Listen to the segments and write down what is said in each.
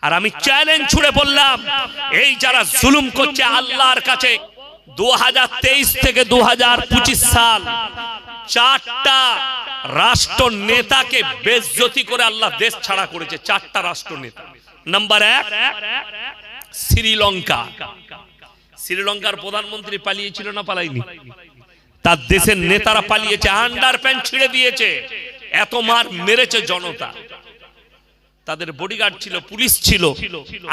আর আমি চ্যালেঞ্জ ছুড়ে বললাম, এই যারা জুলুম করছে আল্লাহর কাছে 2023 থেকে 2025 সাল 4টা রাষ্ট্র নেতাকে বেইজ্জতি করে আল্লাহ দেশ ছাড়া করেছে। 4টা রাষ্ট্র নেতা। নাম্বার 1 শ্রীলঙ্কা। শ্রীলঙ্কার প্রধানমন্ত্রী পালিয়েছিল না পালায়নি? তার দেশের নেতারা পালিয়েছে, আন্ডার প্যান্ট ছিঁড়ে দিয়েছে, এত মার মেরেছে জনতা। তাদের বডিগার্ড ছিল, পুলিশ ছিল,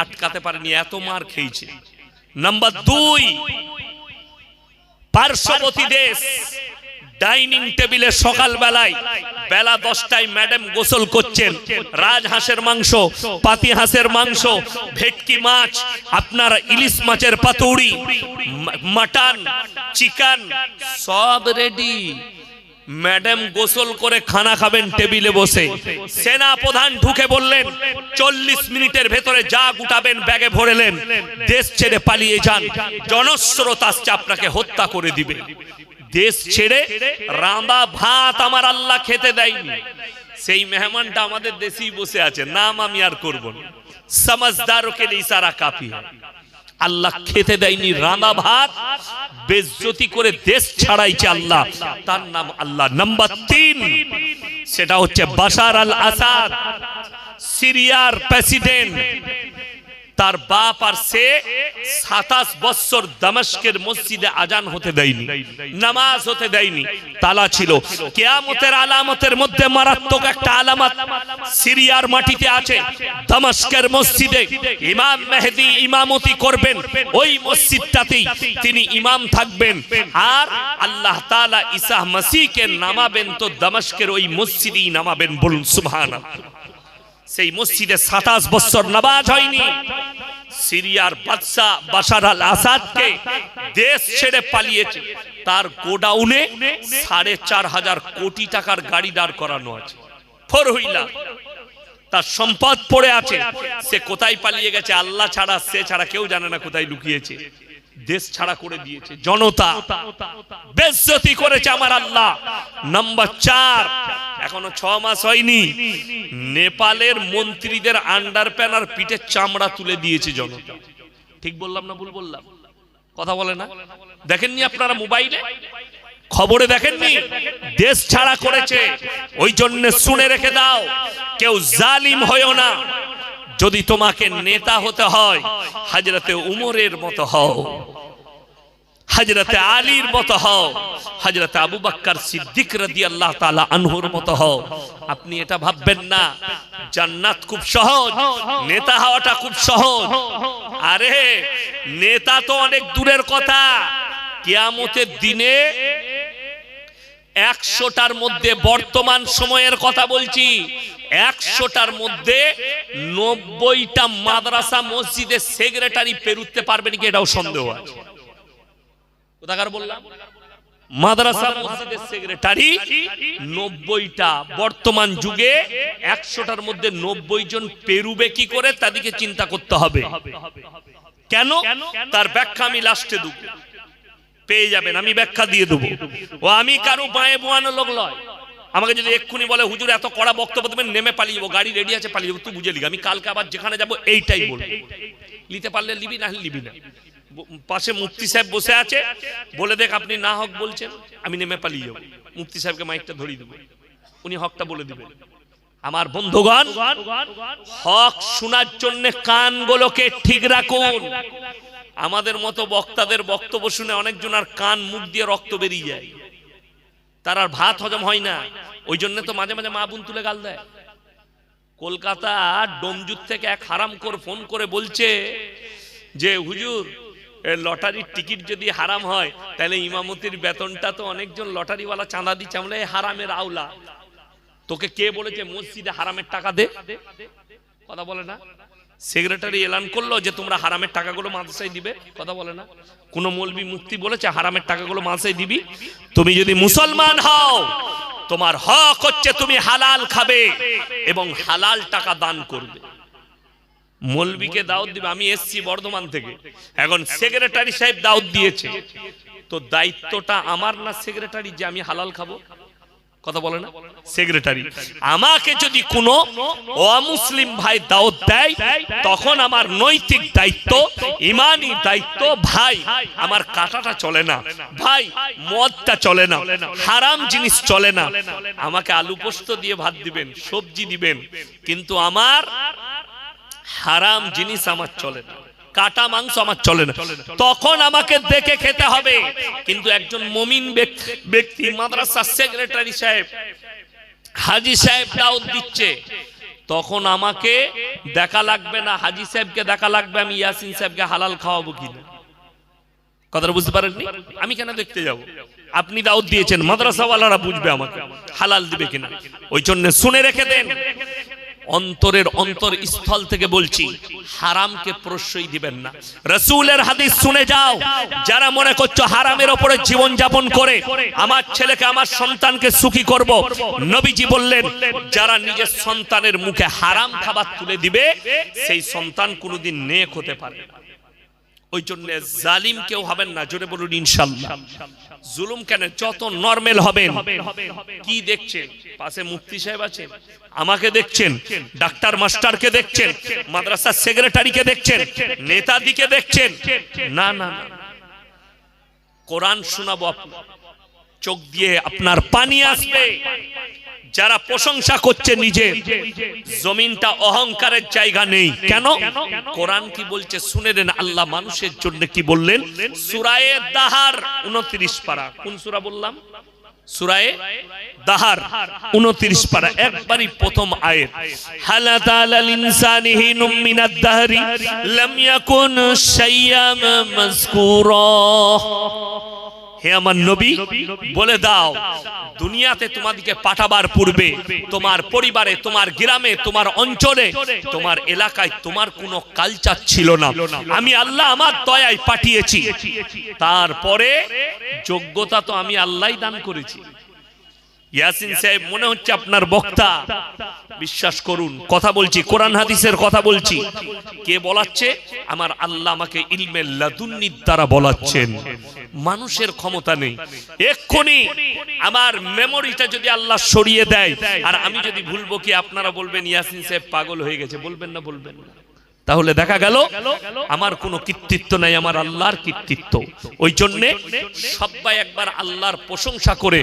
আটকাতে পারেনি, এত মার খেয়েছে। নাম্বার 2 পার্শ্ববর্তী দেশ। ডাইনিং টেবিলে সকাল বেলায় বেলা 10টায় ম্যাডাম গোসল করছেন, রাজহাঁসের মাংস, পাতি হাঁসের মাংস, ভেটকি মাছ, আপনার ইলিশ মাছের পাতুড়ি, মাটন, চিকেন সব রেডি। ম্যাডাম গোসল করে খানা খাবেন টেবিলে বসে। সেনা প্রধান ঢুকে বললেন 40 মিনিটের ভেতরে যা গুটাবেন ব্যাগে ভরেলেন, দেশ ছেড়ে পালিয়ে যান, জনস্রোত আসছে আপনাকে হত্যা করে দিবে। দেশ ছেড়ে রাঁধা ভাত আমার আল্লাহ খেতে দেয়নি। সেই মেহমানটা আমাদের দেশেই বসে আছে, নাম আমি আর করব না, সমঝদারোं के लिए ইশারা কাফি है। আল্লাহ খেতে দেয়নি রাঁধা ভাত, বেইজ্জতি করে দেশ ছাড়াইছে আল্লাহ, তার নাম আল্লাহ। নাম্বার 3 সেটা হচ্ছে বাশার আল আসাদ, সিরিয়ার প্রেসিডেন্ট। তার বাপ আর সে 27 বছর দামেস্কের মসজিদে আজান হতে দেয়নি, নামাজ হতে দেয়নি, তালা ছিল। কিয়ামতের আলামতের মধ্যে মারাত্মক একটা আলামত সিরিয়ার মাটিতে আছে। দামেস্কের মসজিদে ইমাম মেহেদী ইমামতি করবেন, ওই মসজিদটাতেই তিনি ইমাম থাকবেন। আর আল্লাহ তাআলা ঈসা মসিহকে নামাবেন তো দামেস্কের ওই মসজিদেই নামাবেন। বলুন সুবহানাল্লাহ। সেই মসজিদে 27 বছর নামাজ হয়নি। সিরিয়ার বাদশা বাশার আল আসাদকে দেশ ছেড়ে পালিয়েছে। তার গোডাউনে 4,500 কোটি টাকার গাড়ি দাঁড় করানো আছে, 4 হুইলার, তার সম্পদ পড়ে আছে। সে কোথায় পালিয়ে গেছে আল্লাহ ছাড়া, সে ছাড়া কেউ জানে না কোথায় লুকিয়েছে। দেশ ছাড়া করে দিয়েছে, জনতা বেইজ্জতি করেছে আমার আল্লাহ। নাম্বার 4 এখনো 6 মাস হয়নি, নেপালের মন্ত্রীদের আন্ডারপ্যান্ট আর পিঠের চামড়া তুলে দিয়েছে জনতা। ঠিক বললাম না ভুল বললাম? কথা বলে না? দেখেননি আপনারা মোবাইলে খবরে? দেখেননি? দেশ ছাড়া করেছে। ওই জন্য শুনে রেখে দাও, কেউ জালিম হয়ো না। যদি তোমাকে নেতা হতে হয় হযরতে উমরের মতো হও, হযরতে আলীর মতো হও, হযরতে আবু বকর সিদ্দিক রাদিয়াল্লাহু তাআলা আনহুর মতো হও। আপনি এটা ভাববেন না জান্নাত খুব সহজ, নেতা হওয়াটা খুব সহজ। আরে নেতা তো অনেক দূরের কথা। কিয়ামতের দিনে 100টার মধ্যে, বর্তমান সময়ের কথা বলছি, 100টার মধ্যে 90টা মাদ্রাসা মসজিদের সেক্রেটারি পেরুতে পারবেন কি এটাও সন্দেহ আছে। কোথাকার বললাম? মাদ্রাসা মসজিদের সেক্রেটারি 90টা। বর্তমান যুগে 100টার মধ্যে 90 জন পেরুবে কি করে, তাদেরকে চিন্তা করতে হবে। কেন? তার ব্যাখ্যা আমি লাস্টে দেব, পেয়ে যাবেন, আমি ব্যাখ্যা দিয়ে দেবো। ও আমি কারো বাঁয়ে বোয়ানো লোক নয়। আমাকে যদি এক্ষুনি বলে হুজুর এত কড়া বক্তব্য দেবেন, নেমে পালিয়ে যাবো, গাড়ি রেডি আছে পালিয়ে যাবো, তুই বুঝে লিখি। আমি কালকে আবার যেখানে যাবো এইটাই বলবো, নিতে পারলে লিবি, না হলে লিবি না। পাশে মুফতি সাহেব বসে আছে, বলে দেখ আপনি না হক বলছেন, আমি নেমে পালিয়ে যাবো। মুফতি সাহেবকে মাইকটা ধরিয়ে দেবো, উনি হকটা বলে দিবেন। আমার বন্ধুগণ, হক শোনার জন্য কানগুলোকে ঠিক রাখুন। আমাদের মতো বক্তাদের বক্তব্য শুনে অনেকজন আর কান মুখ দিয়ে রক্ত বেরিয়ে যায়, তার আর ভাত হজম হয় না। ওই জন্য তো মাঝে মাঝে মা বোন তুলে গাল দেয়। কলকাতা ডোমজুর থেকে এক হারামখোর ফোন করে বলছে যে হুজুর লটারির টিকিট যদি হারাম হয় তাহলে ইমামতির বেতনটা তো অনেকজন লটারিওয়ালা চাঁদা দিচ্ছে, আমরা এই হারামের আওলা। তোকে কে বলেছে মসজিদে হারামের টাকা দে? কথা বলে না? সেক্রেটারি এলান করলো যে তোমরা হারামের টাকাগুলো মাদ্রাসায় দিবে, কথা বলে না? কোন মৌলবি মুফতি বলেছে হারামের টাকাগুলো মাদ্রাসায় দিবি? তুমি যদি মুসলমান হও, তোমার হক হচ্ছে তুমি হালাল খাবে এবং হালাল টাকা দান করবে। মৌলবিকে দাওয়াত দিবে। আমি এসছি বর্ধমান থেকে, এখন সেক্রেটারি সাহেব দাওয়াত দিয়েছে, তো দায়িত্বটা আমার না সেক্রেটারি যে আমি হালাল খাবো? কথা বলে না সেক্রেটারি। আমাকে যদি কোনো অমুসলিম ভাই দাওয়াত দেয় তখন আমার নৈতিক দায়িত্ব, ইমানি দায়িত্ব, ভাই আমার কাটাটা চলে না, ভাই মদটা চলে না, হারাম জিনিস চলে না। আমাকে আলু পোস্ত দিয়ে ভাত দিবেন, সবজি দিবেন, কিন্তু আমার হারাম জিনিস আমার চলে না, কাটা মাংস আমার চলে না। তখন আমাকে দেখে খেতে হবে। কিন্তু একজন মুমিন ব্যক্তি, মাদ্রাসার সেক্রেটারি সাহেব, হাজী সাহেব দাওয়াত দিচ্ছে, তখন আমাকে দেখা লাগবে না, হাজী সাহেবকে দেখা লাগবে আমি ইয়াসিন সাহেবকে হালাল খাওয়াবো কিনা। কথাটা বুঝতে পারেননি? আমি কেন দেখতে যাব? আপনি দাওয়াত দিয়েছেন, মাদ্রাসাওয়ালারা বুঝবে আমাকে হালাল দিবে কিনা। ওই জন্য শুনে রেখে দেন, অন্তরের অন্তরস্থল থেকে বলছি, হারামকে প্রশ্রয় দিবেন না। রাসূলের হাদিস শুনে যাও। যারা মনে করছো হারামের উপরে জীবন যাপন করে আমার ছেলেকে, আমার সন্তানকে সুখী করব, নবীজি বললেন যারা নিজের সন্তানের মুখে হারাম খাবার তুলে দিবে সেই সন্তান কোনোদিন নেক হতে পারে না। ওই জন্য জালিম কেউ হবেন না, জোরে বলুন ইনশাআল্লাহ। জুলুম কেন? যত নরমাল হবেন। কি দেখছেন? পাশে মুফতি সাহেব আছেন, আমাকে দেখছেন, ডাক্তার মাস্টারকে দেখছেন, মাদ্রাসার সেক্রেটারিকে দেখছেন, নেতাদিকে দেখছেন, না না না, কোরআন শোনাবো, চোখ দিয়ে আপনার পানি আসবে। যারা প্রশংসা করছে নিজের, জমিনটা অহংকারের জায়গা নেই। কেন? কোরআন কি বলছে শুনে নেন। আল্লাহ মানুষের জন্য কি বললেন? সূরায়ে দাহার 29 পারা। কোন সূরা বললাম? সূরায়ে দাহার 29 পারা, একবারই প্রথম আয়াত। হালাতা আলাল ইনসানি হিনুম মিনাদ দাহরি লাম ইয়াকুন শাইয়াম মাযকুরা। হে আমার নবী, বলে দাও দুনিয়াতে তোমাদেরকে পাঠাবার পূর্বে তোমার পরিবারে, তোমার গ্রামে, তোমার অঞ্চলে, তোমার এলাকায় তোমার কোনো কালচার ছিল না। আমি আল্লাহ আমার দয়ায় পাঠিয়েছি, তারপরে যোগ্যতা তো আমি আল্লাহই দান করেছি। ইয়াসিন সাহেব মনে হচ্ছে আপনার বক্তা, বিশ্বাস করুন কথা বলছি, কোরআন হাদিসের কথা বলছি। কে বলাচ্ছে? আমার আল্লাহ আমাকে ইলমে লাদুন্নির দ্বারা বলাচ্ছেন। মানুষের ক্ষমতা নেই। এক্ষুনি আমার মেমোরিটা যদি আল্লাহ সরিয়ে দেয় আর আমি যদি ভুলবো, কি আপনারা বলবেন ইয়াসিন সাহেব পাগল হয়ে গেছে? বলবেন না? বলবেন না? তাহলে দেখা গেল আমার কোনো কৃতিত্ব নাই, আমার আল্লাহর কৃতিত্ব। ওই জন্য সবাই একবার আল্লাহর প্রশংসা করে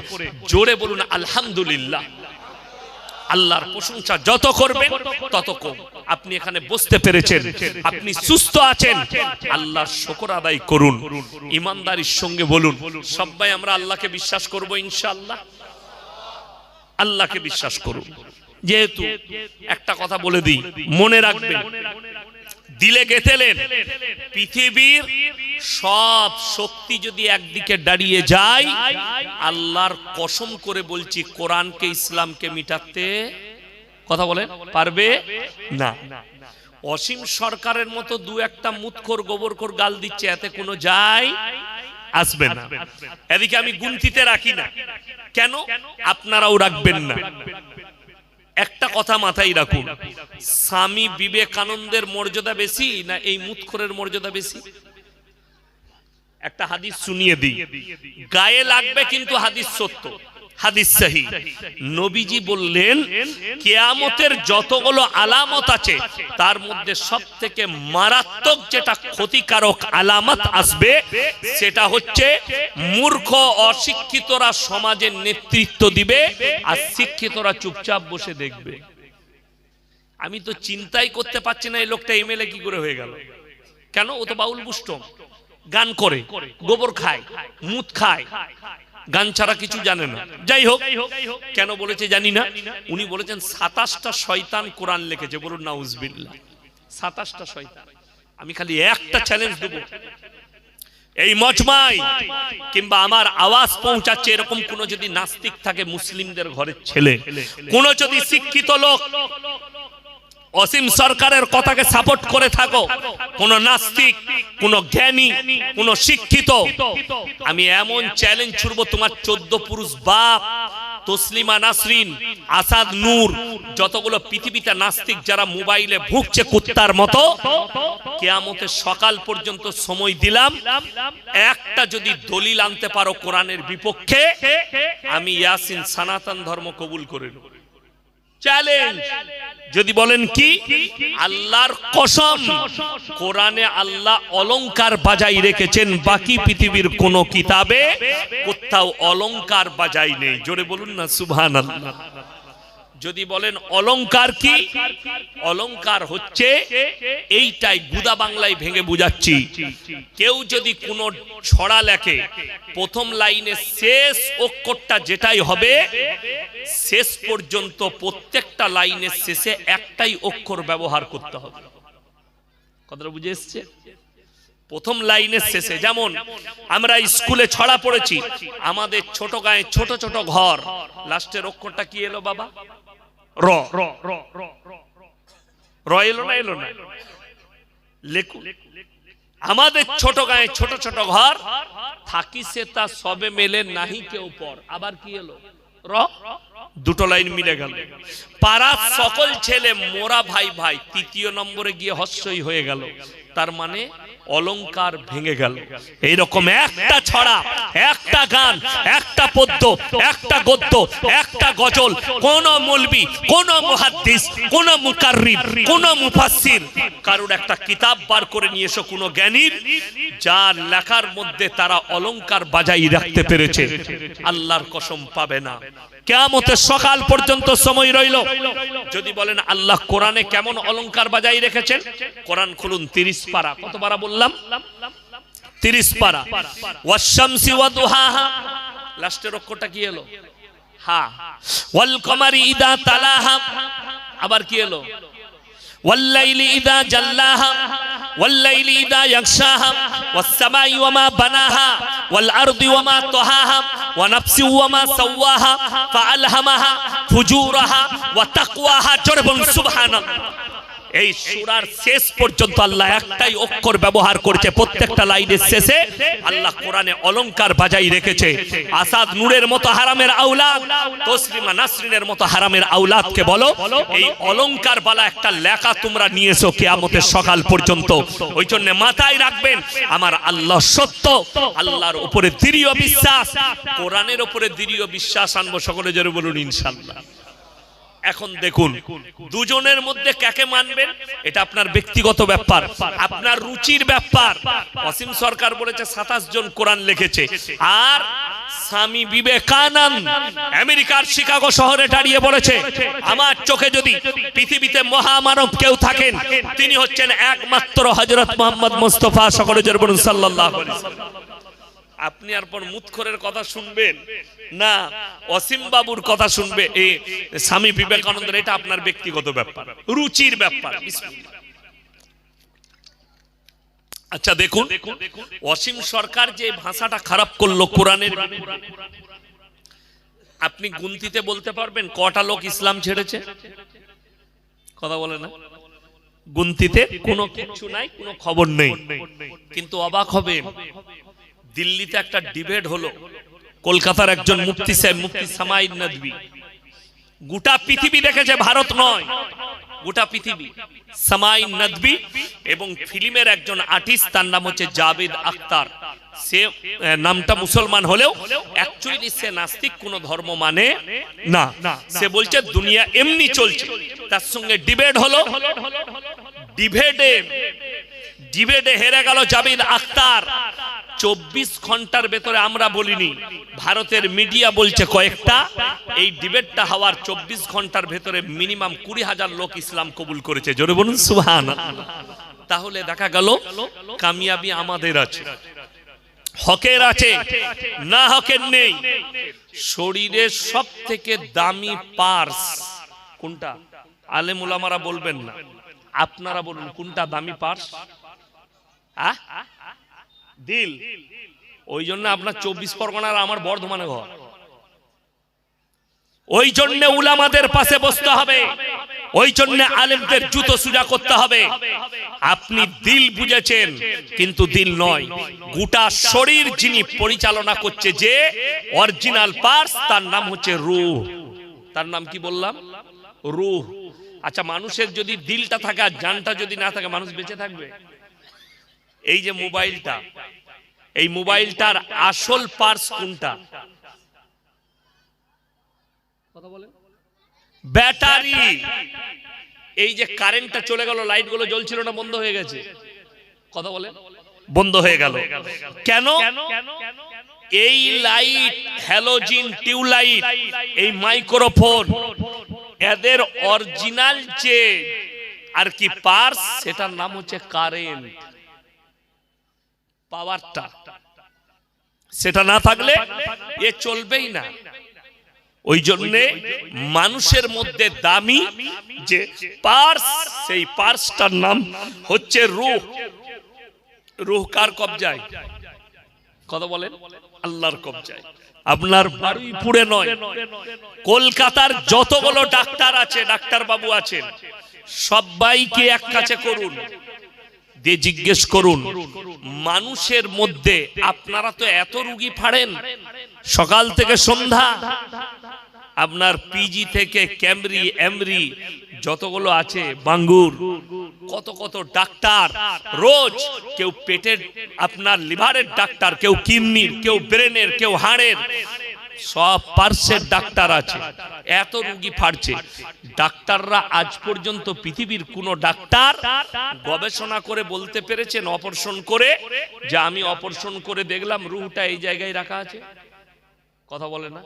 জোরে বলুন আলহামদুলিল্লাহ। আল্লাহর প্রশংসা যত করবেন তত কম। আপনি এখানে বসতে পেরেছেন, আপনি সুস্থ আছেন, আল্লাহর শুকর আদায় করুন, ইমানদারির সঙ্গে বলুন সবাই আমরা আল্লাহকে বিশ্বাস করব ইনশাআল্লাহ। আল্লাহকে বিশ্বাস করুন। যেহেতু একটা কথা বলে দিই, মনে রাখবেন, দিলে গেঁথেলেন, পৃথিবীর সব শক্তি যদি একদিকে দাঁড়িয়ে যায়, আল্লাহর কসম করে বলছি কোরআনকে, ইসলামকে মিটাতে কথা বলেন পারবে না। অসীম সরকারের মতো দু একটা মুতখোর গোবরখোর গাল দিচ্ছে, এতে কোনো যায় আসবে না। এদিকে আমি গুনতিতে রাখি না, কেন? আপনারাও রাখবেন না। একটা কথা মাথায় রাখুন, স্বামী বিবেকানন্দের মর্যাদা বেশি না এই মুতখোরের মর্যাদা বেশি? একটা হাদিস শুনিয়ে দিই, গায়ে লাগবে কিন্তু হাদিস সত্য, হাদিস সহি। নবীজি বললেন কিয়ামতের যতগুলো আলামত আছে তার মধ্যে সবথেকে মারাত্মক যেটা ক্ষতিকারক আলামত আসবে সেটা হচ্ছে মূর্খ অশিক্ষিতরা সমাজের নেতৃত্ব দিবে আর শিক্ষিতরা চুপচাপ বসে দেখবে। আমি তো চিন্তাই করতে পারছি না এই লোকটা এমএলএ কি করে হয়ে গেল। কেন? ও তো বাউল বুষ্ট, গান করে, গোবর খায়, মুত খায়, গান ছাড়া কিছু জানে না। যাই হোক, কেন বলেছে জানি না। উনি বলেছেন 27টা শয়তান কোরআন লিখেছে। বলুন নাউজুবিল্লাহ, 27টা শয়তান। আমি খালি একটা চ্যালেঞ্জ দেব, এই মজমায় কিংবা আমার আওয়াজ পৌঁছাচ্ছে এরকম কোন যদি নাস্তিক থাকে, মুসলিমদের ঘরের ছেলে, কোন যদি শিক্ষিত লোক অসীম সরকারের কথাকে সাপোর্ট করে থাকো, কোন নাস্তিক, কোন জ্ঞানী, কোন শিক্ষিত, আমি এমন চ্যালেঞ্জ ছুড়বো, তোমার 14 পুরুষ বাপ তসলিমা নাসরিন, আসাদ নূর, যতগুলো পৃথিবীতে নাস্তিক যারা মোবাইলে ভুগছে কুত্তার মতো, কিয়ামতের সকাল পর্যন্ত সময় দিলাম, একটা যদি দলিল আনতে পারো কোরআনের বিপক্ষে, আমি ইয়াসিন সনাতন ধর্ম কবুল করে নেব। চ্যালেঞ্জ। যদি বলেন কি, আল্লাহর কসম, কোরআনে আল্লাহ অলংকার বাজাই রেখেছেন, বাকি পৃথিবীর কোন কিতাবে কোথাও অলংকার বাজাই নেই। জোরে বলুন না সুবহানাল্লাহ। যদি বলেন অলংকার কি, অলংকার হচ্ছে এইটাই, গুদা বাংলায় ভেঙে বুঝাচ্ছি। কেউ যদি কোনো ছড়া লেখে, প্রথম লাইনে শেষ অক্ষরটা যেটাই হবে, শেষ পর্যন্ত প্রত্যেকটা লাইনের শেষে একটাই অক্ষর ব্যবহার করতে হবে। কথাটা বুঝে এসছে? প্রথম লাইনের শেষে, যেমন আমরা স্কুলে ছড়া পড়েছি, আমাদের ছোট গায়ে ছোট ছোট ঘর, লাস্টের অক্ষরটা কি এলো বাবা? র। র এলো না? এলো না? লেখো, আমাদের ছোট গায়ে ছোট ছোট ঘর, থাকি সে তা সবে মেলে নাহি কেউ পর। আবার কি এলো? র। দুটো লাইন মিলে গেল। পাড়ার সকল ছেলে মোরা ভাই ভাই, তৃতীয় নম্বরে গিয়ে হস্যই হয়ে গেল। তার মানে অলংকার ভেঙে গেল। এইরকম একটা ছড়া, একটা গান, একটা পদ্য, একটা গদ্য, একটা গজল, কোন মৌলবি, কোন মুহাদ্দিস, কোন মুকাররির, কোন মুফাসসির কারোর একটা কিতাব বার করে নিয়ে এসো কোন জ্ঞানীর, যার লেখার মধ্যে তারা অলংকার বাজাই রাখতে পেরেছে, আল্লাহর কসম পাবে না। কিয়ামতের সকাল পর্যন্ত সময় রইল। যদি বলেন আল্লাহ কোরআনে কেমন অলংকার বাজাই রেখেছেন, কোরআন খুলুন 30 পারা। কত পারা বললাম? 30 পারা। ওয়াশ-শামসি ওয়া দুহাহা, লাস্টের অক্ষরটা কি এলো? হা। ওয়াল কমারি ইদা তালাহা, আবার কি এলো? ওয়াল-লাইলি ইদা জাল্লাহা, ওয়াল-লাইলি ইদা ইয়াগশাহা, ওয়াস-সামাই ওয়া মা বানাহা, ওয়াল-আরদি ওয়া মা তাহাহা, ওয়া নাফসি ওয়া মা সাওয়াহা, ফাআলহামাহা ফুজুরাহা ওয়া তাকওয়াহা। জোরে বলুন সুবহানাল্লাহ। এই সূরার শেষ পর্যন্ত আল্লাহ একটাই অক্ষর ব্যবহার করেছে, প্রত্যেকটা লাইনের শেষে আল্লাহ কোরআনে অলংকার বাজাই রেখেছে। আসাদ নূরের মতো হারামের আওলাদ, তসলিমা নাসরিনের মতো হারামের আওলাদকে বলো, এই অলংকার বালা একটা লেখা তোমরা নিয়ে এসো কিয়ামতের সকাল পর্যন্ত। ওই জন্য মাথায় রাখবেন, আমার আল্লাহ সত্য, আল্লাহর উপরে দৃঢ় বিশ্বাস, কোরআনের উপরে দৃঢ় বিশ্বাস আনবো। সকলে জোরে বলুন ইনশাআল্লাহ। এখন দেখুন, দুজনের মধ্যে কাকে মানবেন এটা আপনার ব্যক্তিগত ব্যাপার, আপনার রুচির ব্যাপার। অসীম সরকার বলেছে 27 জন কোরআন লিখেছে, আর স্বামী বিবেকানন্দ আমেরিকার শিকাগো শহরে দাঁড়িয়ে বলেছে, আমার চোখে যদি পৃথিবীতে মহামানব কেউ থাকেন, তিনি হচ্ছেন একমাত্র হযরত মুহাম্মদ মুস্তাফা। সকলে জোরে বলুন সাল্লাল্লাহু আলাইহি ওয়াসাল্লাম। আপনি আর পর মুতখরের কথা শুনবেন না, অসীম বাবুর কথা শুনবে এই স্বামী বিবেকানন্দের, এটা আপনার ব্যক্তিগত ব্যাপার, রুচির ব্যাপার। আচ্ছা দেখুন, অসীম সরকার যে ভাষাটা খারাপ করলো কোরআনের, আপনি গুনতিতে বলতে পারবেন কটা লোক ইসলাম ছেড়েছে? কথা বলে না? গুনতিতে কোনো কিছু নাই, কোনো খবর নেই। কিন্তু অবাক হবেন, দিল্লিতে একটা ডিবেট হলো, কলকাতার একজন মুফতি সাহেব, মুফতি সামাইদ নদভী, গোটা পৃথিবী দেখেছে, ভারত নয়, গোটা পৃথিবী। সামাইদ নদভী এবং ফিল্মের একজন আর্টিস্ট, তার নাম হচ্ছে জাভেদ আখতার। সে নামটা মুসলমান হলেও অ্যাকচুয়ালি সে নাস্তিক, কোন ধর্ম মানে না। সে বলছে দুনিয়া এমনি চলছে। তার সঙ্গে ডিবেট হলো, ডিবেটে হেরে গেল জাভেদ আখতার। 24 ঘন্টার ভেতরে, আমরা বলিনি, ভারতের মিডিয়া বলছে কয়েকটা, এই ডিবেটটা হওয়ার 24 ঘন্টার ভেতরে মিনিমাম 20,000 লোক ইসলাম কবুল করেছে। জোরে বলুন সুবহানাল্লাহ। তাহলে দেখা গেল কামিয়াবি আমাদের আছে, হকের আছে, না হকের নেই। শরীরের সব থেকে দামি পার্স কোনটা? আলেম উলামারা বলবেন না, আপনারা বলুন কোনটা দামি পার্স? দিল। ওই জন্য আপনার 24 পরগনার, আমার বর্ধমানে ঘর। ওই জন্য উলামাদের পাশে বসতে হবে, ওই জন্য আলেমদের জুতো সোজা করতে হবে। আপনি দিল বুঝেছেন কিন্তু দিল নয়, গোটা শরীর যিনি পরিচালনা করছে, যে অরিজিনাল পার্টস, তার নাম হচ্ছে রূহ। তার নাম কি বললাম? রূহ। আচ্ছা, মানুষের যদি দিলটা থাকে আর জানটা যদি না থাকে, মানুষ বেঁচে থাকবে? এই যে মোবাইলটা, এই মোবাইলটার আসল পার্টস কোনটা? কথা বলেন। ব্যাটারি। এই যে কারেন্টটা চলে গেল, লাইট গুলো জ্বলছিল না, বন্ধ হয়ে গেছে। কথা বলেন। বন্ধ হয়ে গেল কেন? এই লাইট, হ্যালোজিন, টিউবলাইট, এই মাইক্রোফোন, এদের অরিজিনাল যে আর কি পার্টস, সেটার নাম হচ্ছে কারেন্ট, পাওয়ারটা। সেটা না থাকলে এ চলবেই না। ওই জন্যে মানুষের মধ্যে দামি যে পার্স, সেই পার্সটার নাম হচ্ছে রূহ। রূহ কার কবজায়? কথা বলেন। আল্লাহর কবজায়। আপনার বারুইপুরে নয়, কলকাতার যতগুলো ডাক্তার আছে, ডাক্তার বাবু আছেন, সবাইকে এক কাছে করুন, দিয়ে জিজ্ঞেস করুন, মানুষের মধ্যে আপনারা তো এত রুগী ফাড়েন সকাল থেকে সন্ধ্যা, আপনার পিজি থেকে ক্যামরি, এমরি, যতগুলো আছে, বাঙ্গুর, কত কত ডাক্তার রোজ, কেউ পেটের, আপনার লিভারের ডাক্তার, কেউ কিডনির, কেউ ব্রেনের, কেউ হাড়ের, সব পার্শ্বের ডাক্তার আছে। এত রোগী ফাড়ছে, ডাক্তাররা আজ পর্যন্ত পৃথিবীর কোন ডাক্তার গবেষণা করে বলতে পেরেছেন অপারেশন করে, যে আমি অপারেশন করে দেখলাম রুহটা এই জায়গায় রাখা আছে? কথা বলে না।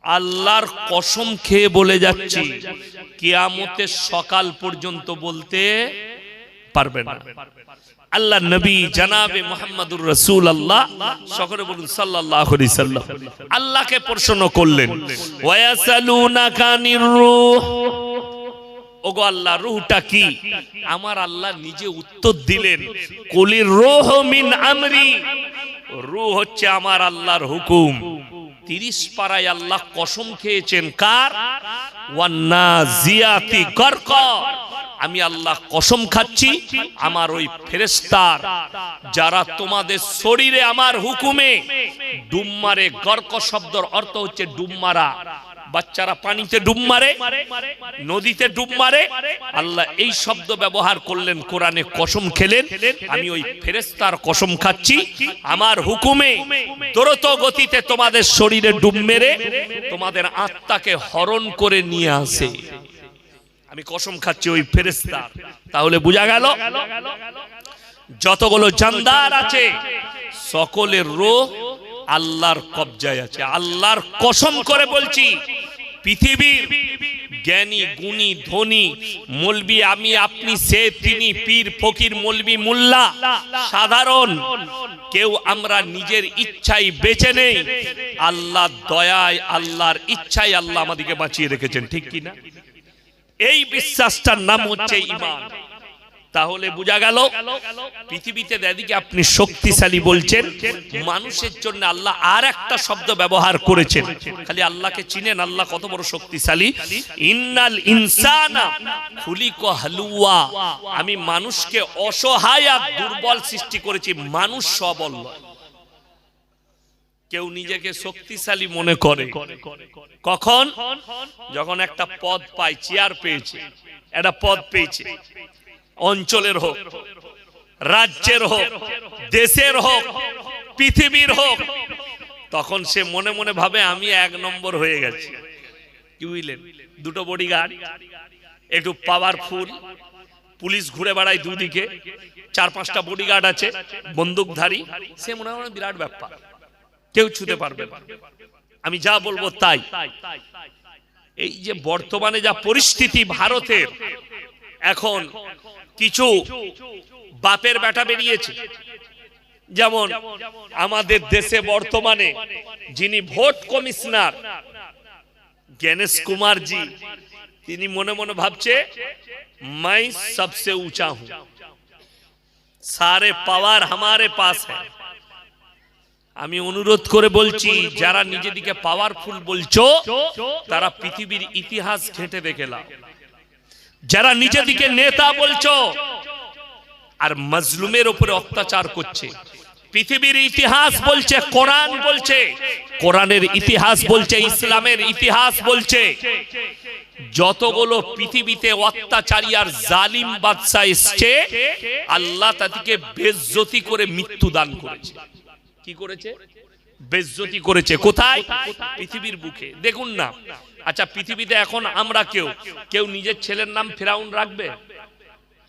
আল্লাহর কসম খেয়ে বলে যাচ্ছি, কিয়ামতের সকাল পর্যন্ত বলতে পারবে না। আল্লাহ নবী জনাবে মুহাম্মদুর রাসূলুল্লাহ, সকলে বলুন সাল্লাল্লাহু আলাইহি সাল্লাম, আল্লাহকে প্রশ্ন করলেন, ওয়ায়াসালুনাকা আনির রূহ, ওগো আল্লাহ, রূহটা কি? আমার আল্লাহ নিজে উত্তর দিলেন, কুলির রূহু মিন আমরি, রূহ হচ্ছে আমার আল্লাহর হুকুম। 30 পারায় আল্লাহ কসম খেয়েছেন, কার? ওয়ান্নাজিয়াতি গরকা, আমি আল্লাহ কসম খাচ্ছি আমার ওই ফেরেশতার, যারা তোমাদের শরীরে আমার হুকুমে ডুব মারে। গর্ক শব্দের অর্থ হচ্ছে ডুব মারা। বাচ্চারা পানিতে ডুব মারে, নদীতে ডুব মারে, আল্লাহ এই শব্দ ব্যবহার করলেন, কোরআনে কসম খেলেন, আমি ওই ফেরেশতার কসম খাচ্ছি আমার হুকুমে দ্রুত গতিতে তোমাদের শরীরে ডুব মেরে তোমাদের আত্মাকে হরণ করে নিয়ে আসে। আমি কসম খাচ্ছি ওই ফেরেশতার। তাহলে বোঝা গেল যতগুলো জানদার আছে সকলের রূহ আল্লাহর কবজায় আছে। আল্লাহর কসম করে বলছি, পৃথিবীর জ্ঞানী, গুণী, ধনী, মৌলবি, আমি, আপনি, সে, তিনি, পীর, ফকির, মৌলবি, মোল্লা, সাধারণ কেউ আমরা নিজের ইচ্ছায় বেঁচে নেই। আল্লাহর দয়ায়, আল্লাহর ইচ্ছায় আল্লাহ আমাদেরকে বাঁচিয়ে রেখেছেন, ঠিক কি না? এই বিশ্বাসটার নাম হচ্ছে ঈমান। তাহলে বোঝা গেল পৃথিবীতে এদিকে আপনি শক্তিশালী বলছেন, মানুষের জন্য আল্লাহ আর একটা শব্দ ব্যবহার করেছেন। খালি আল্লাহকে চিনেন, আল্লাহ কত বড় শক্তিশালী। ইন্নাল ইনসানা খুলিকা হালুয়া, আমি মানুষকে অসহায় আর দুর্বল সৃষ্টি করেছি, মানুষ সবল নয়। কেউ নিজেকে শক্তিশালী মনে করে কখন? যখন একটা পদ পায়, চেয়ার পেয়েছে, একটা পদ পেয়েছে, অঞ্চলের হোক, রাজ্যের হোক, দেশের হোক, পৃথিবীর হোক, তখন সে মনে মনে ভাবে আমি 1 নম্বর হয়ে গেছি। কি বুঝলেন? দুটো বডিগার্ড, একটু পাওয়ারফুল, পুলিশ ঘুরে বেড়ায় দুদিকে, 4-5টা বডিগার্ড আছে, বন্দুকধারী, সে মনে হয় বিরাট ব্যাপার, কেউ ছুতে পারবে না, আমি যা বলবো তাই। এই যে বর্তমানে যা পরিস্থিতি ভারতের, এখন কিছু বাপের বেটা বেরিয়েছে, যেমন আমাদের দেশে বর্তমানে যিনি ভোট কমিশনার গণেশ কুমার জি, তিনি মনে মনে ভাবছে मैं सबसे ऊंचा हूं, सारे पावर हमारे पास है। আমি অনুরোধ করে বলছি, যারা নিজেদিকে পাওয়ারফুল বলছো তারা পৃথিবীর ইতিহাস ঘেঁটে দেখে নাও। যারা নিজেদিকে নেতা বলছো আর মজলুমের উপরে অত্যাচার করছে, পৃথিবীর ইতিহাস বলছে, কোরআন বলছে, কোরআনের ইতিহাস বলছে, ইসলামের ইতিহাস বলছে, যতগুলো পৃথিবীতে অত্যাচারী আর জালিম বাদশা এসছে আল্লাহ তাদেরকে বেইজ্জতি করে মৃত্যু দান করেছে। কি করেছে? বেইজ্জতি করেছে। কোথায়? পৃথিবীর বুকে। দেখুন না, আচ্ছা পৃথিবীতে এখন আমরা কেউ নিজের ছেলের নাম ফেরাউন রাখবে?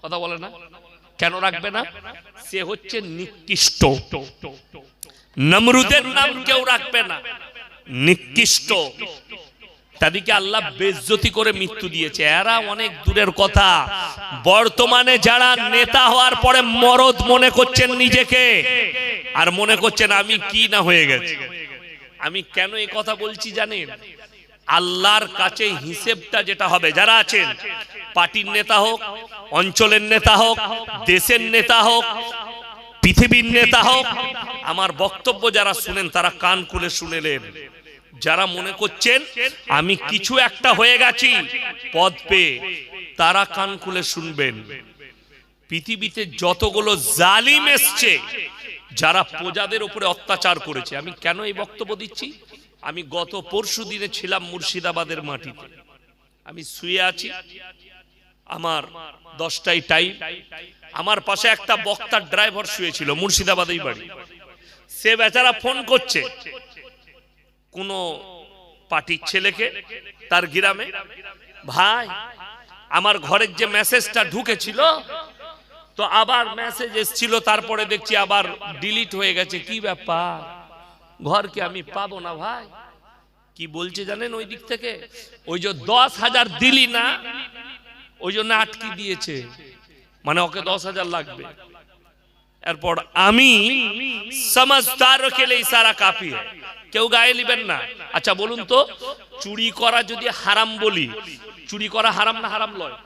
কথা বলে না। কেন রাখবে না? সে হচ্ছে নিকৃষ্ট। নমরুদের নাম কেউ রাখবে না, নিকৃষ্ট। তাদেরকে আল্লাহ বেইজ্জতি করে মৃত্যু দিয়েছে। এরা অনেক দূরের কথা। বর্তমানে যারা নেতা হওয়ার পরে মরদ মনে করছেন নিজেকে, আর মনে করছেন আমি কি না হয়ে গেছে। আমি কেন এই কথা বলছি জানেন? আল্লাহর কাছে হিসেবটা যেটা হবে, যারা আছেন পার্টির নেতা হোক, অঞ্চলের নেতা হোক, দেশের নেতা হোক, পৃথিবীর নেতা হোক, আমার বক্তব্য যারা শুনেন তারা কান খুলে শুনেলেন। যারা মনে করছেন আমি কিছু একটা হয়ে গেছি পদ পেয়ে, তারা কান খুলে শুনবেন। পৃথিবীতে যতগুলো জালিম এসছে, যারা প্রজাদের উপরে অত্যাচার করেছে। আমি কেন এই বক্তব্য দিচ্ছি? আমি গত পরশু দিনে ছিলাম মুর্শিদাবাদের মাটিতে। আমি শুয়ে আছি, আমার 10টায় টাইম। আমার পাশে একটা বক্তার ড্রাইভার শুয়েছিল, মুর্শিদাবাদেই বাড়ি। সে বেচারা ফোন করছে কোন পার্টির ছেলেকে তার গ্রামে, ভাই আমার ঘরের যে মেসেজটা ঢুকেছিল তো আবার মেসেজ এসেছিল, তারপরে দেখছি আবার ডিলিট হয়ে গেছে। কি ব্যাপার? ঘরকে আমি পাবো না ভাই। কি বলছে জানেন ওই দিক থেকে? ওই যে 10,000 দিলি না, ওই জন্য আটকে দিয়েছে, মানে ওকে 10,000 লাগবে। এরপর আমি সমঝদার কেলে ইশারা কাফি है, কেউ গায়ে লিবেন না। আচ্ছা বলুন তো, চুরি করা যদি হারাম বলি, চুরি করা হারাম না হারাম লয়?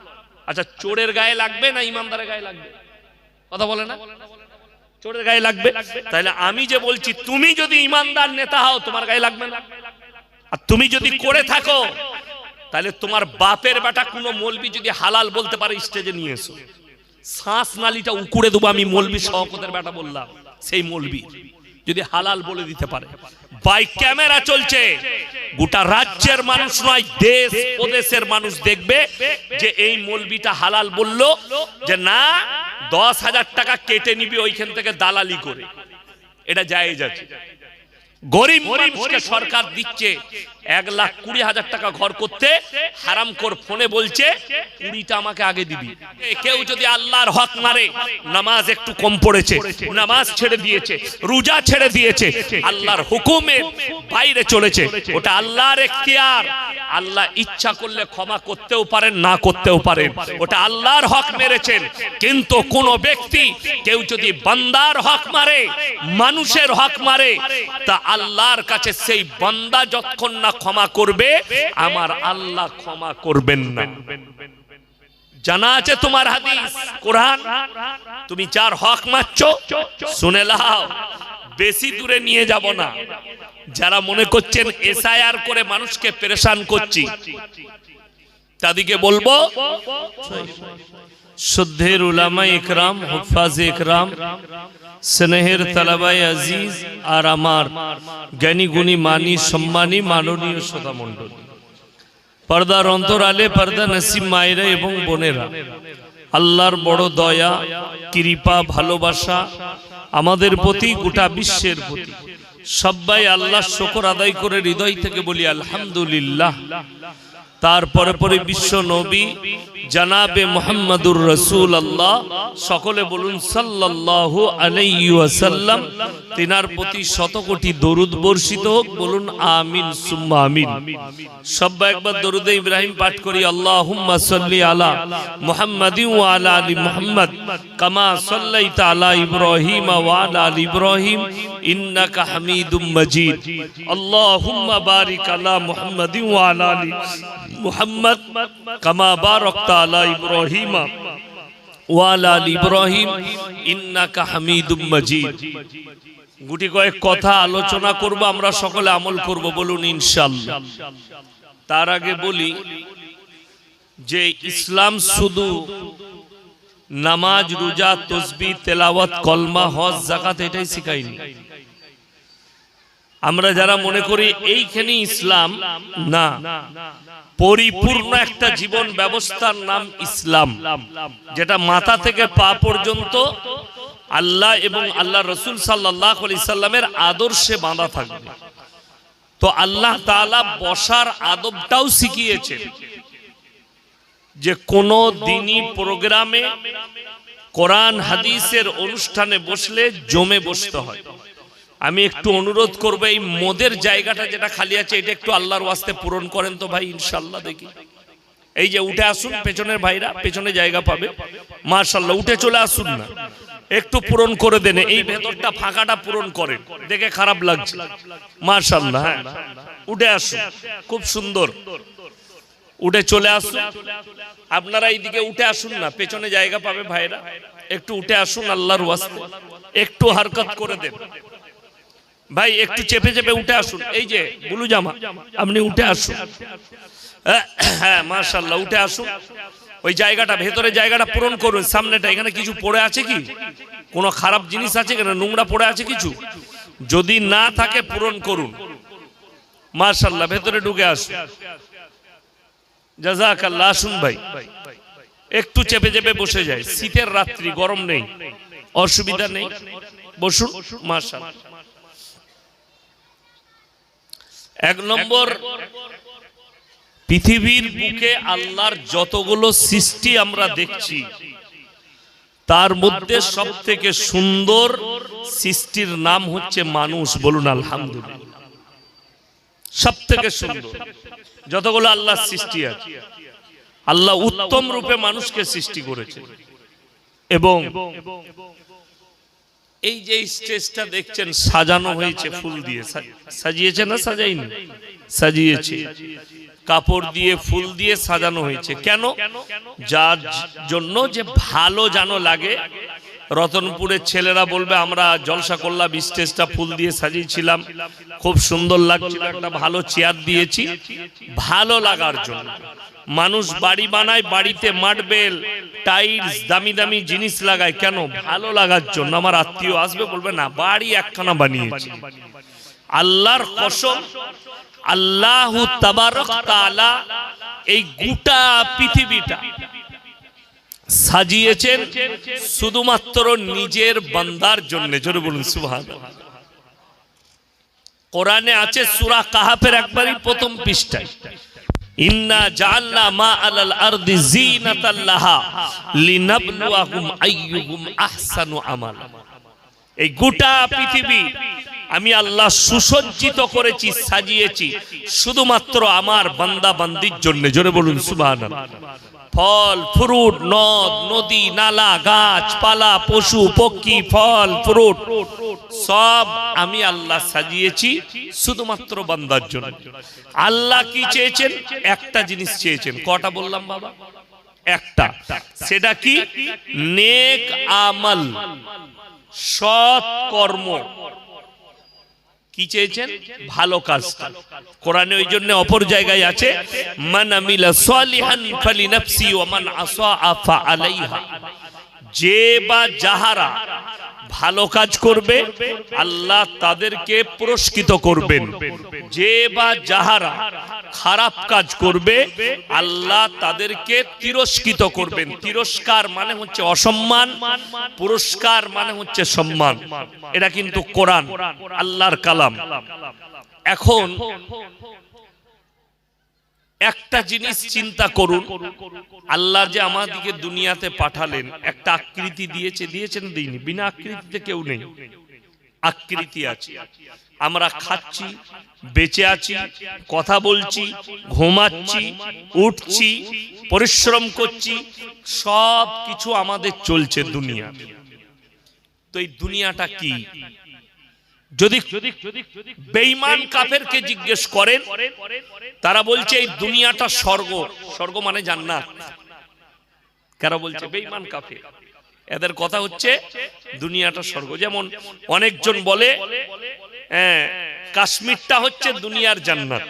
আচ্ছা চোরের গায়ে লাগবে না ইমানদারের গায়ে লাগবে? কথা বলে না? চোরের গায়ে লাগবে। তাহলে আমি যে বলছি, তুমি যদি ইমানদার নেতা হও তোমার গায়ে লাগবে না? আর তুমি যদি করে থাকো, তাহলে তোমার বাপের বেটা কোনো মৌলবি যদি হালাল বলতে পারে স্টেজে নিয়ে এসো, শ্বাস নালীটা উকুড়ে দেবো। আমি মৌলবি শওকতের বেটা বললাম, সেই মৌলবি যদি হালাল বলে দিতে পারে। বাই ক্যামেরা চলছে, গোটা রাজ্যের মানুষ নয়, দেশ প্রদেশের মানুষ দেখবে যে এই মৌলবিটা হালাল বললো, যে না 10,000 টাকা কেটে নিবি ওইখান থেকে দালালি করে, এটা জায়েজ আছে। গরিব মানুষকে সরকার দিচ্ছে 1,20,000 টাকা ঘর করতে, হারামখোর ফোনে বলছে 20টা আমাকে আগে দিবি। কেউ যদি আল্লাহর হক মারে, নামাজ একটু কম পড়েছে, নামাজ ছেড়ে দিয়েছে, রোজা ছেড়ে দিয়েছে, আল্লাহর হুকুমের বাইরে চলেছে, ওটা আল্লাহর এখতিয়ার। আল্লাহ ইচ্ছা করলে ক্ষমা করতেও পারেন, না করতেও পারেন, ওটা আল্লাহর হক মেরেছেন। কিন্তু কোন ব্যক্তি কেউ যদি বান্দার হক মারে, মানুষের হক মারে, তা আল্লাহর কাছে সেই বান্দা যতক্ষণ না ক্ষমা করবে, আমার আল্লাহ ক্ষমা করবেন না। জানা আছে তোমার হাদিস, কোরআন। তুমি যার হক মারছো শুনে লাও, বেশি দূরে নিয়ে যাব না। যারা মনে করছেন এসআইআর করে মানুষকে পেরেশান করছি, তাদেরকে বলবো, শ্রদ্ধের উলামা ইকরাম, হুফাজ ইকরাম, স্নেহের তালাবাই আজিজ, আর আমার জ্ঞানী গুণী মানি সম্মানী মাননীয় শ্রোতা মণ্ডলী, পর্দার অন্তরালে পর্দা নসিব মায়েরা এবং বোনেরা, আল্লাহর বড় দয়া, কৃপা, ভালোবাসা আমাদের প্রতি, গোটা বিশ্বের প্রতি। সবাই আল্লাহর শুকর আদায় করে হৃদয় থেকে বলি আলহামদুলিল্লাহ। তারপরে পরে বিশ্ব নবী জনাবে মুহাম্মদুর রাসূলুল্লাহ, সকলে বলুন সাল্লাল্লাহু আলাইহি ওয়াসাল্লাম। তিনার প্রতি শত কোটি দরুদ বর্ষিত হোক, বলুন আমিন সুম্মা আমিন। সবাই একবার দরুদে ইব্রাহিম পাঠ করি। আল্লাহুম্মা সাল্লি আলা মুহাম্মাদিন ওয়া আলা আলি মুহাম্মদ কামা সাল্লাইতা আলা ইব্রাহিম ওয়া আলা আলি ইব্রাহিম ইন্নাকা হামিদুম মাজিদ। আল্লাহুম্মা বারিক আলা মুহাম্মাদিন ওয়া আলা আলি মুহাম্মদ কামা বারাকতা আলা ইব্রাহিম ওয়া আলা আলি ইব্রাহিম ইন্নাকা হামিদুম মাজিদ। গুটি কয়েক কথা আলোচনা করব, আমরা সকলে আমল করব, বলুন ইনশাআল্লাহ। তার আগে বলি যে ইসলাম শুধু নামাজ, রোজা, তাসবিহ, তেলাওয়াত, কলমা, হজ, যাকাত এটাই শেখায়নি। আমরা যারা মনে করি এইখানে ইসলাম, না, পরিপূর্ণ একটা জীবন ব্যবস্থার নাম ইসলাম, যেটা মাথা থেকে পা পর্যন্ত আল্লাহ এবং আল্লাহ রসুল সাল্লাল্লাহু আলাইহি সাল্লামের আদর্শে বাঁধা থাকবে। তো আল্লাহ তাআলা বসার আদবটাও শিখিয়েছেন, যে কোন দিনই প্রোগ্রামে কোরআন হাদিসের অনুষ্ঠানে বসলে জমে বসতে হয়। আমি একটু অনুরোধ করব, এই মদের জায়গাটা যেটা খালি আছে এটা একটু আল্লাহর ওয়াস্তে পূরণ করেন তো ভাই, ইনশাআল্লাহ। দেখি এই যে উঠে আসুন, পেছনের ভাইরা পেছনে জায়গা পাবে, মাশাআল্লাহ, উঠে চলে আসুন না, একটু পূরণ করে দেন, এই ভেতরটা ফাঁকাটা পূরণ করেন, দেখে খারাপ লাগছে, মাশাআল্লাহ। হ্যাঁ, উঠে আসুন, খুব সুন্দর, উঠে চলে আসুন। আপনারা এইদিকে উঠে আসুন না, পেছনে জায়গা পাবে ভাইরা, একটু উঠে আসুন আল্লাহর ওয়াস্তে, একটু হারকত করে দেন ভাই, একটু চেপে চেপে উঠে আসুন। এই যে বুলু জামা, আপনি উঠে আসুন। হ্যাঁ, মাশাআল্লাহ, উঠে আসুন। ওই জায়গাটা, ভেতরে জায়গাটা পূরণ করুন। সামনেটা, এখানে কিছু পড়ে আছে কি? কোনো খারাপ জিনিস আছে এখানে? নোংরা পড়ে আছে কিছু? যদি না থাকে পূরণ করুন, মাশাআল্লাহ। ভেতরে ঢুকে আসুন, জাযাকাল্লাহ। আসুন ভাই, একটু চেপে চেপে বসে যায়, শীতের রাত্রি, গরম নেই, অসুবিধা নেই, বসুন, মাশাআল্লাহ। এক নম্বর, পৃথিবীর বুকে আল্লাহর যতগুলো সৃষ্টি আমরা দেখছি, তার মধ্যে সব থেকে সুন্দর সৃষ্টির নাম হচ্ছে মানুষ, বলুন আলহামদুলিল্লাহ। সব থেকে সুন্দর যতগুলো আল্লাহর সৃষ্টি আছে, আল্লাহ উত্তম রূপে মানুষকে সৃষ্টি করেছে। এবং এই যে স্টেজটা দেখছেন সাজানো হয়েছে ফুল দিয়ে, সাজিয়েছে না সাজাইনি? সাজিয়েছে, কাপড় দিয়ে ফুল দিয়ে সাজানো হয়েছে। কেন? যার জন্য যে ভালো যেন লাগে। রতনপুরের ছেলেরা বলবে আমরা জলসা করলাম, স্টেজটা ফুল দিয়ে সাজিয়েছিলাম, খুব সুন্দর লাগছিল, একটা ভালো চেয়ার দিয়েছি, ভালো লাগার জন্য। মানুষ বাড়ি বানায়, বাড়িতে মার্বেল, টাইলস, দামি দামি জিনিস লাগায়, কেন? ভালো লাগার জন্য। আমার আত্মীয় আসবে, বলবে না বাড়ি একখানা বানিয়েছি। আল্লাহর কসম, আল্লাহু তাবারক তাআলা এই গোটা পৃথিবীটা সাজিয়েছেন শুধুমাত্র নিজের বান্দার জন্য। জোরে বলুন সুবহানাল্লাহ। কোরআনে আছে সূরা কাহাফের একবারই প্রথম পৃষ্ঠায়, ইন্না জাআলনা মা আলাল আরদি যিনাতাল লাহা লিনাবলুয়াহুম আইয়ুহুম আহসানু আমালা। এই গোটা পৃথিবী আমি আল্লাহ সুসজ্জিত করেছি, সাজিয়েছি শুধুমাত্র আমার বান্দা বান্দির জন্য। জোরে বলুন সুবহানাল্লাহ। ফল ফ্রুট, নদ নদী, নালা, গাছপালা, পশু পক্ষী, ফল ফ্রুট সব আমি আল্লাহ সাজিয়েছি শুধুমাত্র বান্দার জন্য। আল্লাহ কি চেয়েছেন? একটা জিনিস চেয়েছেন। কটা বললাম বাবা? একটা। সেটা কি? নেক আমল, সৎ কর্ম। কি চেয়েছেন? ভালো কাজ। কোরআনে ওই জন্য অপর জায়গায় আছে, মান আমিলা সালিহান ফালিনাফসি ওয়া মান আসা ফাআলাইহা। যে বা যাহারা ভালো কাজ করবে আল্লাহ তাদেরকে পুরস্কৃত করবেন, যে বা যাহারা খারাপ কাজ করবে আল্লাহ তাদেরকে তিরস্কৃত করবেন। তিরস্কার মানে হচ্ছে অসম্মান, পুরস্কার মানে হচ্ছে সম্মান। এটা কিন্তু কোরআন, আল্লাহর কালাম। এখন একটা জিনিস চিন্তা করুন, আল্লাহ যে আমাদেরকে দুনিয়াতে পাঠালেন, একটা আকৃতি দিয়েছে, দিয়েছেন দিইনি? বিনা আকৃতিতে কেউ নেই, আকৃতি আছে। আমরা খাচ্ছি, বেঁচে আছি, কথা বলছি, ঘুমাচ্ছি, উঠছি, পরিশ্রম করছি, সব কিছু আমাদের চলছে দুনিয়া। তো এই দুনিয়াটা কি? যদি বেঈমান কাফেরকে জিজ্ঞেস করেন, তারা বলছে এই দুনিয়াটা স্বর্গ। স্বর্গ মানে জান্নাত। কারা বলছে? বেঈমান কাফের। এদের কথা হচ্ছে দুনিয়াটা স্বর্গ। যেমন অনেকজন বলে কাশ্মীরটা হচ্ছে দুনিয়ার জান্নাত।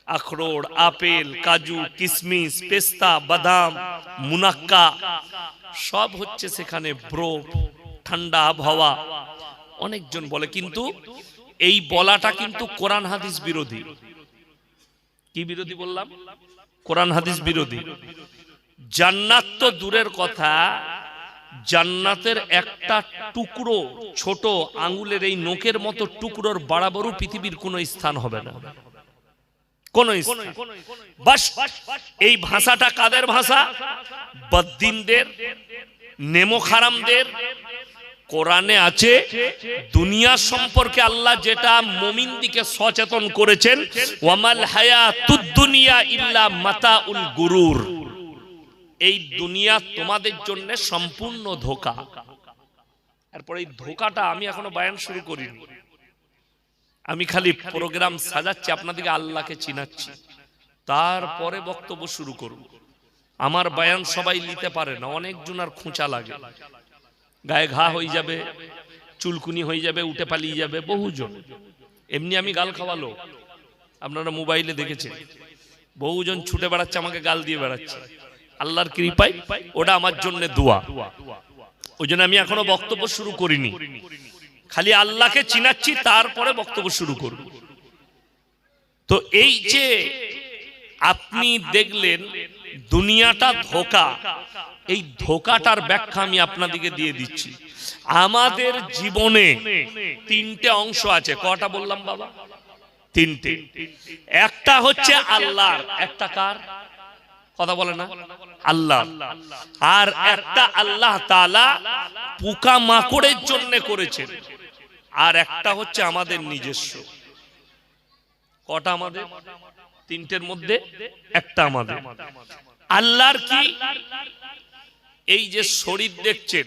আখরোট, আপেল, কাজু, কিশমিশ, পেস্তা, বাদাম, মুনাক্কা সব হচ্ছে সেখানে, বরফ, ঠান্ডা আবহাওয়া। অনেকজন বলে, কিন্তু এই বলাটা কিন্তু কোরআন হাদিস বিরোধী। কি বিরোধী বললাম? কোরআন হাদিস বিরোধী। জান্নাত তো দূরের কথা, জান্নাতের একটা টুকরো, ছোট আঙ্গুলের এই নখের মতো টুকরোর বরাবরও পৃথিবীর কোন স্থান হবে না, কোন স্থান। বাস এই ভাষাটা কাদের ভাষা? বদ্দিনদের, নেমোখারামদের। কোরআনে আছে দুনিয়া সম্পর্কে আল্লাহ যেটা মুমিনদিকে সচেতন করেছেন, ওয়ামাল হায়াতুদ দুনিয়া ইল্লা মাতাউল গুরুর। এই দুনিয়া তোমাদের জন্য সম্পূর্ণ ধোঁকা। এরপর এই ধোঁকাটা আমি এখনো বয়ান শুরু করিনি, আমি খালি প্রোগ্রাম সাজাচ্ছি, আপনাদেরকে আল্লাহকে চিনাচ্ছি, তারপরে বক্তব্য শুরু করব। আমার বয়ান সবাই নিতে পারে না, অনেক জনার খোঁচা লাগে, গায়ে ঘা হয়ে যাবে, চুলকুনি হয়ে যাবে, উঠে পালিয়ে যাবে বহুজন। এমনি আমি গাল খাওয়ালো, আপনারা মোবাইলে দেখেছেন, বহুজন ছুটে বেড়াচ্ছে, আমাকে গাল দিয়ে বেড়াচ্ছে। আল্লাহর কৃপায় ওটা আমার জন্য দোয়া। ওই জন্য আমি এখনো বক্তব্য শুরু করিনি, খালি আল্লাহকে চিনাচ্ছি, তারপরে বক্তব্য শুরু করব। তো এই যে আপনি দেখলেন দুনিয়াটা ধোঁকা, এই ধোঁকাটার ব্যাখ্যা আমি আপনাদেরকে দিয়ে দিচ্ছি। আমাদের জীবনে তিনটে অংশ আছে। কটা বললাম বাবা? তিনটে। একটা হচ্ছে আল্লাহর, একটা কার? কথা বলে না, আল্লাহ। আর একটা আল্লাহ তাআলা পোকা মাকড়ের জন্য করেছেন, আর একটা হচ্ছে আমাদের নিজস্ব। কটা আমাদের? তিনটের মধ্যে একটা আমাদের। আল্লাহর কি? এই যে শরীর দেখছেন,